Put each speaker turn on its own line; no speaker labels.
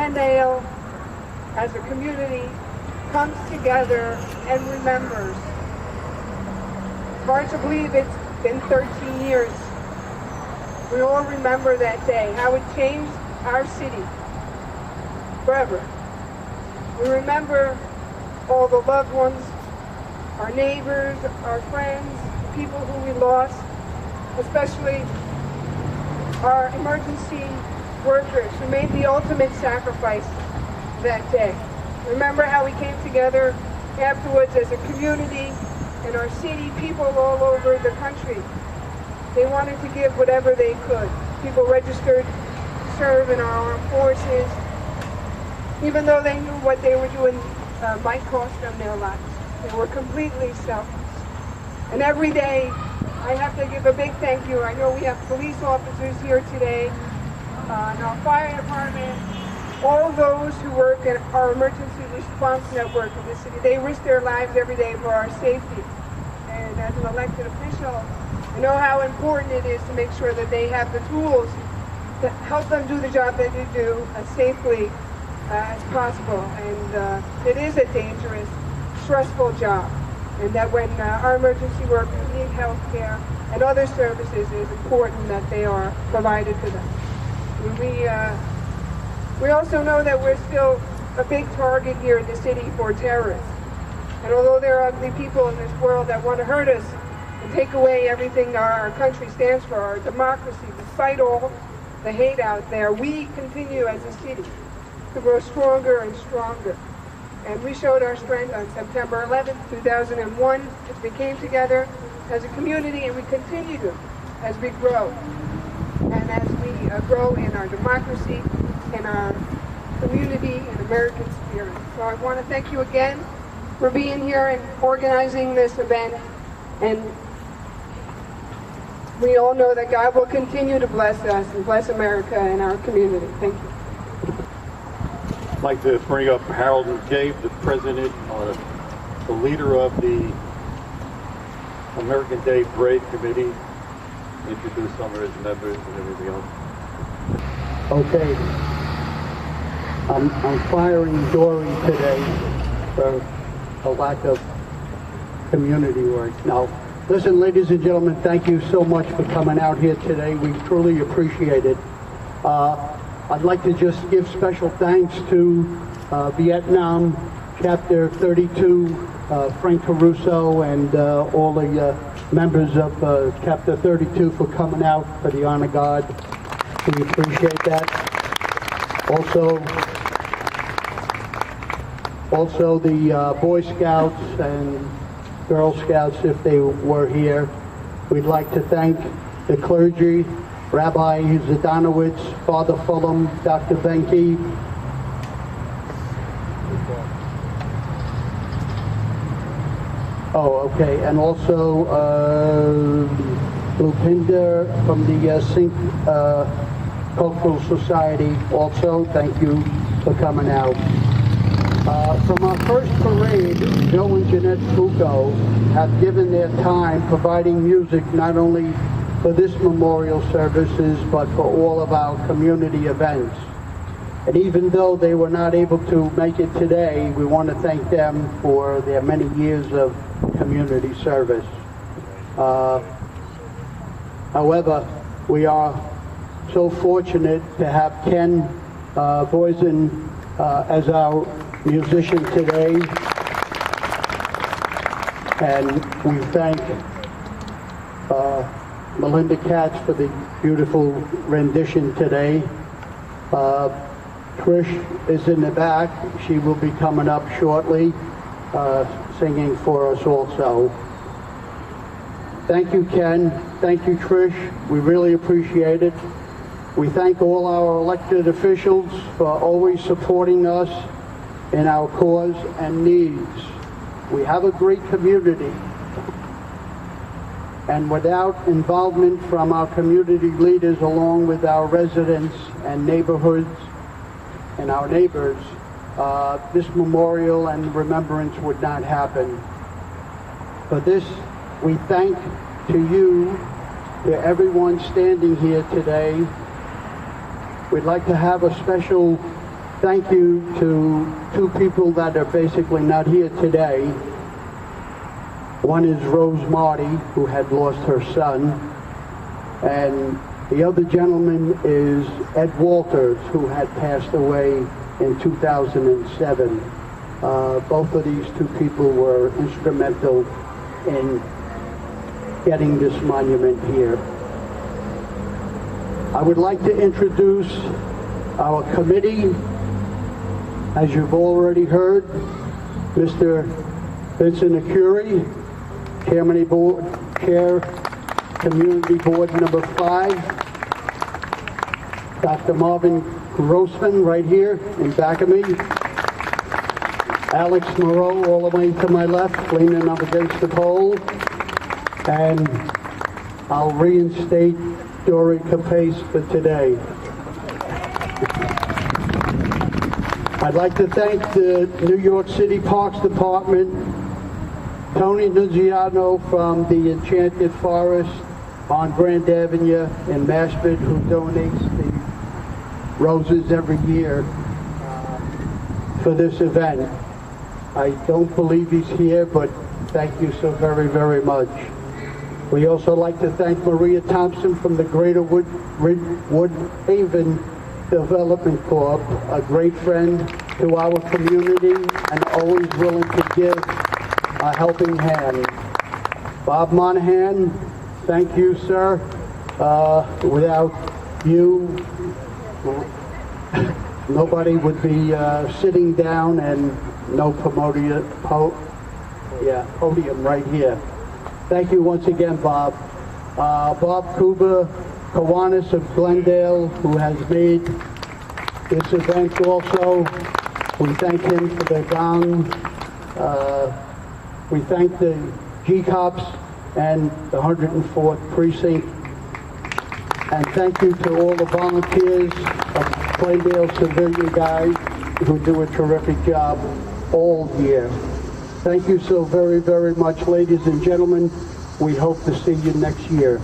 Glendale, as a community, comes together and remembers. It's hard to believe it's been 13 years. We all remember that day, how it changed our city forever. We remember all the loved ones, our neighbors, our friends, people who we lost, especially our emergency workers who made the ultimate sacrifice that day. Remember how we came together afterwards as a community in our city, people all over the country. They wanted to give whatever they could. People registered to serve in our armed forces, even though they knew what they were doing might cost them their lives. They were completely selfless. And every day, I have to give a big thank you. I know we have police officers here today, in our fire department, all those who work in our emergency response network in the city. They risk their lives every day for our safety. And as an elected official, I know how important it is to make sure that they have the tools to help them do the job that they do as safely as possible. And it is a dangerous, stressful job. And that when our emergency workers need health care and other services, it is important that they are provided to them. And we also know that we're still a big target here in the city for terrorists. And although there are ugly people in this world that want to hurt us and take away everything our country stands for, our democracy, despite all the hate out there, we continue as a city to grow stronger and stronger. And we showed our strength on September 11th, 2001, as we came together as a community, and we continue to as we grow. And as we grow in our democracy, in our community, and American spirit. So I want to thank you again for being here and organizing this event. And we all know that God will continue to bless us and bless America and our community. Thank you.
I'd like to bring up Harold Mcabe, the president, the leader of the American Day Parade Committee, introduce some of his members and everything else.
Okay. I'm firing Dory today for a lack of community work. Now, listen, ladies and gentlemen, thank you so much for coming out here today. We truly appreciate it. I'd like to just give special thanks to Vietnam Chapter 32, Frank Caruso, and all the members of Chapter 32 for coming out for the Honor Guard. We appreciate that. Also the Boy Scouts and Girl Scouts, if they were here. We'd like to thank the clergy, Rabbi Zadanowitz, Father Fulham, Dr. Benke, and also Lupinder from the Sink Cultural Society. Also, thank you for coming out. From our first parade, Joe and Jeanette Foucault have given their time providing music not only for this memorial services, but for all of our community events. And even though they were not able to make it today, we want to thank them for their many years of community service. However, we are so fortunate to have Ken Boysen as our musician today, and we thank Melinda Katz for the beautiful rendition today. Trish is in the back. She will be coming up shortly, singing for us also. Thank you, Ken. Thank you, Trish. We really appreciate it. We thank all our elected officials for always supporting us in our cause and needs. We have a great community, and without involvement from our community leaders along with our residents and neighborhoods and our neighbors, this memorial and remembrance would not happen. For this, we thank to you, to everyone standing here today. We'd like to have a special thank you to two people that are basically not here today. One is Rose Marty, who had lost her son, and the other gentleman is Ed Walters, who had passed away in 2007. Both of these two people were instrumental in getting this monument here. I would like to introduce our committee. As you've already heard, Mr. Vincent Mcabe, Chairman of Board, Chair, Community Board number 5. Dr. Marvin Grossman right here in back of me. Alex Moreau all the way to my left, leaning up against the pole. And I'll reinstate Dory Capace for today. I'd like to thank the New York City Parks Department, Tony Nunziano from the Enchanted Forest on Grand Avenue in Mashped, who donates the roses every year for this event. I don't believe he's here, but thank you so very, very much. We also like to thank Maria Thompson from the Greater Woodhaven Development Corp., a great friend to our community and always willing to give a helping hand. Bob Monahan, thank you, sir. Without you, nobody would be sitting down and no podium right here. Thank you once again, Bob. Bob Kuba Kiwanis of Glendale, who has made this event also. We thank him for the gong. We thank the G-Cops and the 104th Precinct. And thank you to all the volunteers of Glendale civilian guys who do a terrific job all year. Thank you so very, very much, ladies and gentlemen. We hope to see you next year.